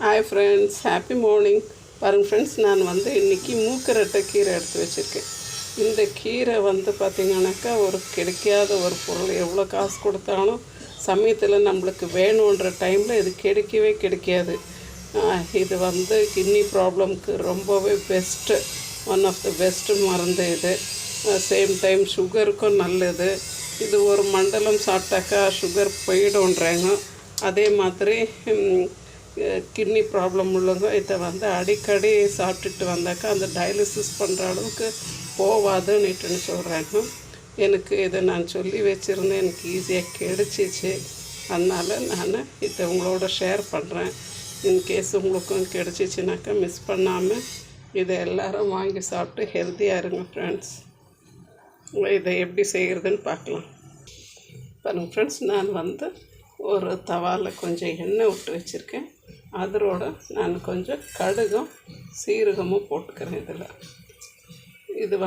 Hi friends, happy morning. பாருங்கள் friends, நான் இன்றைக்கி மூக்கரட்டை கீரை எடுத்து வச்சுருக்கேன். இந்த கீரை பார்த்திங்கனாக்கா ஒரு கிடைக்காத ஒரு பொருள். எவ்வளோ காசு கொடுத்தாலும் சமயத்தில் நம்மளுக்கு வேணுன்ற டைமில் இது கிடைக்காது. இது கிட்னி ப்ராப்ளம்க்கு ரொம்பவே best, one of the best மருந்து இது. சேம் டைம் சுகருக்கும் நல்லது. இது ஒரு மண்டலம் சாப்பிட்டாக்கா சுகர் போயிடும்ன்றாங்க. அதே மாதிரி கிட்னி ப்ராப்ளம் உள்ளவங்க இதை அடிக்கடி சாப்பிட்டுட்டு வந்தாக்கா அந்த டயாலிசிஸ் பண்ணுற அளவுக்கு போவாதுன்னுட்டுன்னு சொல்கிறாங்க. எனக்கு இதை நான் சொல்லி வச்சுருந்தேன், எனக்கு ஈஸியாக கிடச்சிச்சு. அதனால் நான் இதை உங்களோட ஷேர் பண்ணுறேன். இன்கேஸ் உங்களுக்கும் கிடச்சிச்சினாக்கா மிஸ் பண்ணாமல் இதை எல்லோரும் வாங்கி சாப்பிட்டு ஹெல்த்தியாக இருங்க ஃப்ரெண்ட்ஸ். இதை எப்படி செய்கிறதுன்னு பார்க்கலாம். பாருங்கள் ஃப்ரெண்ட்ஸ், நான் ஒரு தவாவில் கொஞ்சம் எண்ணெய் விட்டு வச்சுருக்கேன். அதோட நான் கொஞ்சம் கடுகும் சீரகமும் போட்டுக்கிறேன். இது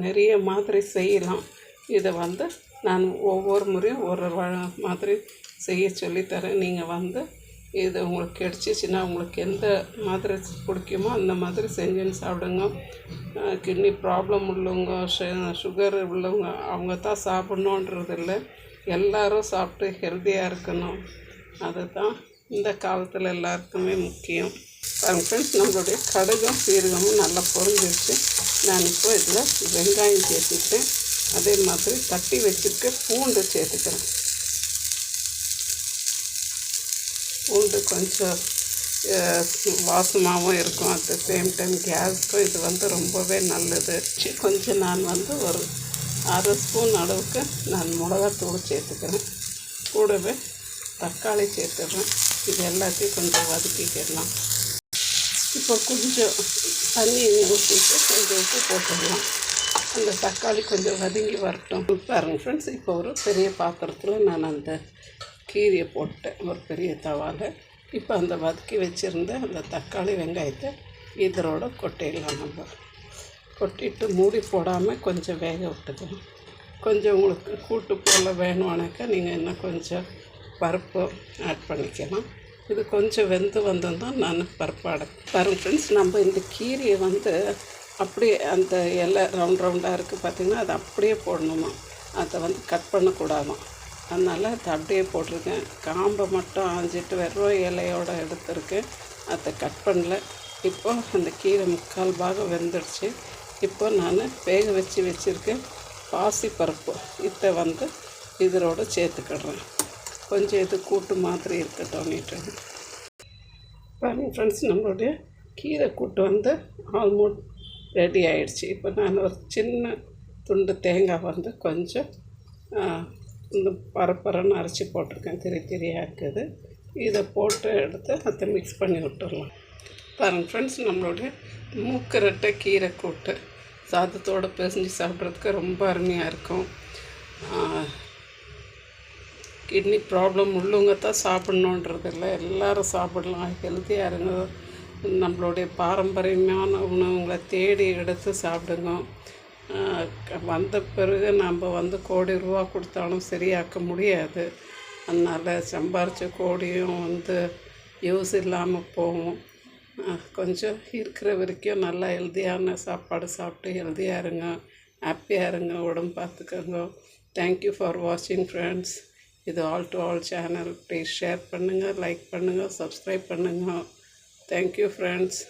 நிறைய மாதிரி செய்யலாம். இதை நான் ஒவ்வொரு முறையும் ஒரு மாதிரி செய்ய சொல்லித்தரேன். நீங்கள் இது உங்களுக்கு கிடச்சிச்சின்னா உங்களுக்கு எந்த மாதிரி பிடிக்குமோ அந்த மாதிரி செஞ்சுன்னு சாப்பிடுங்க. கிட்னி ப்ராப்ளம் உள்ளவங்க, சுகர் உள்ளவங்க அவங்க தான் சாப்பிட்ணுன்றது இல்லை, எல்லோரும் சாப்பிட்டு ஹெல்த்தியாக இருக்கணும். அதுதான் இந்த காலத்தில் எல்லாருக்குமே முக்கியம். ஃப்ரெண்ட்ஸ், நம்மளுடைய கடுகும் சீரகமும் நல்லா பொரிஞ்சிருச்சு. நான் இப்போ இதில் வெங்காயம் சேர்த்துக்கிட்டேன். அதே மாதிரி தட்டி வச்சுருக்க பூண்டு சேர்த்துக்கிறேன். பூண்டு கொஞ்சம் வாசமாகவும் இருக்கும். அட் த சேம் டைம் கேஸுக்கும் இது ரொம்பவே நல்லது. கொஞ்சம் நான் ஒரு அரை ஸ்பூன் அளவுக்கு நான் மிளகாத்தூள் சேர்த்துக்கிறேன். கூடவே தக்காளி சேர்த்துடுறேன். இது எல்லாத்தையும் கொஞ்சம் வதக்கிக்கிடலாம். இப்போ கொஞ்சம் தண்ணி ஊற்றிட்டு கொஞ்சம் உப்பு போட்டுடலாம். அந்த தக்காளி கொஞ்சம் வதங்கி வரட்டும். பாருங்கள் ஃப்ரெண்ட்ஸ், இப்போ ஒரு பெரிய பாத்திரத்தில் நான் அந்த கீரையை போட்டேன், ஒரு பெரிய தவாவில். இப்போ அந்த வதக்கி வச்சுருந்த அந்த தக்காளி வெங்காயத்தை இதோட கொட்டிடலாம். நம்ம கொட்டிட்டு மூடி போடாமல் கொஞ்சம் வேக விட்டுக்கலாம். கொஞ்சம் உங்களுக்கு கூட்டு போல் வேணும்னாக்கா நீங்கள் இன்னும் கொஞ்சம் பருப்பு ஆட் பண்ணிக்கலாம். இது கொஞ்சம் வெந்து வந்ததும் நான் பருப்பு பாருங்கள் ஃப்ரெண்ட்ஸ், நம்ம இந்த கீரையை அப்படியே அந்த இலை ரவுண்டாக இருக்குது பார்த்திங்கன்னா, அதை அப்படியே போடணுமா, அதை கட் பண்ணக்கூடாதான். அதனால் அதை அப்படியே போட்டிருக்கேன். காம்பை மட்டும் ஆஞ்சிட்டு வெறும் இலையோடு எடுத்துருக்கேன், அதை கட் பண்ணல. இப்போ அந்த கீரை 3/4 பாகம் வெந்துடுச்சு. இப்போ நான் வேக வச்சுருக்கேன் பாசி பருப்பு, இதை இதோட சேர்த்துக்கிடுறேன். கொஞ்சம் இது கூட்டு மாதிரி இருக்கட்டும். பாருங்கள் ஃப்ரெண்ட்ஸ், நம்மளுடைய கீரை கூட்டு ஆல்மோஸ்ட் ரெடி ஆகிடுச்சு. இப்போ நான் ஒரு சின்ன துண்டு தேங்காய் கொஞ்சம் இந்த பரப்பரன்னு அரைச்சி போட்டிருக்கேன், திரியாக இருக்குது. இதை போட்டு எடுத்து அதை மிக்ஸ் பண்ணி விட்டுடலாம். பாருங்கள் ஃப்ரெண்ட்ஸ், நம்மளுடைய மூக்கரட்டை கீரை கூட்டு சாதத்தோடு பிசைஞ்சு சாப்பிட்றதுக்கு ரொம்ப அருமையாக இருக்கும். கிட்னி ப்ராப்ளம் உள்ளவங்க தான் சாப்பிட்ணுன்றது இல்லை, எல்லோரும் சாப்பிடலாம், ஹெல்த்தியாக இருங்க. நம்மளுடைய பாரம்பரியமான உணவுங்களை தேடி எடுத்து சாப்பிடுங்க. வந்த பிறகு நம்ம கோடி ரூபா கொடுத்தாலும் சரியாக்க முடியாது. அதனால் சம்பாரித்த கோடியும் யூஸ் இல்லாமல் போகும். கொஞ்சம் இருக்கிற வரைக்கும் நல்லா ஹெல்த்தியான சாப்பாடு சாப்பிட்டு ஹெல்த்தியாக இருங்க, ஹாப்பியாக இருங்க, உடம்பு பார்த்துக்கோங்க. தேங்க்யூ ஃபார் வாட்சிங் ஃப்ரெண்ட்ஸ். இது all to all channel. Please share பண்ணுங்கள், லைக் பண்ணுங்கள், சப்ஸ்கிரைப் பண்ணுங்கள். Thank you friends.